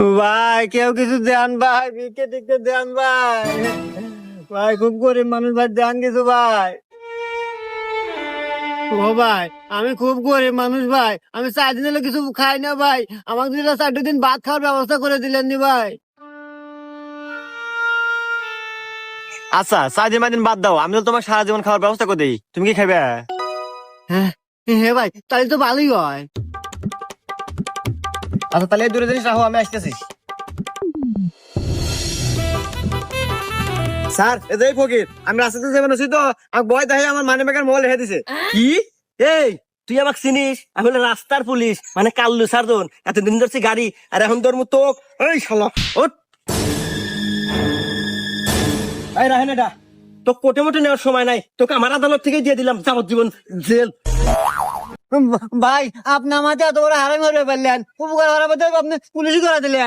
ভাই কেউ কিছু দেন ভাই, ভিক্ষে টিক্ষে দেন ভাই। ভাই খুব গরিব মানুষ ভাই, দেন কিছু ভাই। ও ভাই আমি খুব গরিব মানুষ ভাই, আমি 4 দিন হলো কিছু খাই না ভাই, আমাকে দিলে 4 দিন ভাত খাওয়ার ব্যবস্থা করে দিলেন নি ভাই। আচ্ছা 4 দিন বাদ দাও, আমি তো তোমার সারা জীবন খাওয়ার ব্যবস্থা করে দিই, তুমি কি খাবে? হ্যাঁ হ্যাঁ ভাই, তাহলে তো ভালোই হয়। আচ্ছা তাহলে এই দুটো জিনিস রাখো, আমি আসতেছি। স্যার এই যে ফকির, আমি রাস্তাতে যাবেন আছি তো, আমার বয় দেখে আমার মানি ব্যাগের মোবাইল রেখে দিছে। কি? এই তুই আমাকে চিনিস? আমি হলো রাস্তার পুলিশ, মানে কাল্লু সার্জন। এতদিন ধরছি গাড়ি, আর এখন তোর মতো এই শালা ওঠ। এই রাহেন এটা তো কোটে মোটে নেওয়ার সময় নাই, তোকে আমার আদালত থেকে দিয়ে দিলাম যাবজ্জীবন জেল। ভাই আপনি আমাকে এত বড় হারামি করে ফেললেন, উপকার হারাবে তো আপনি পুলিশই করে দিলেন।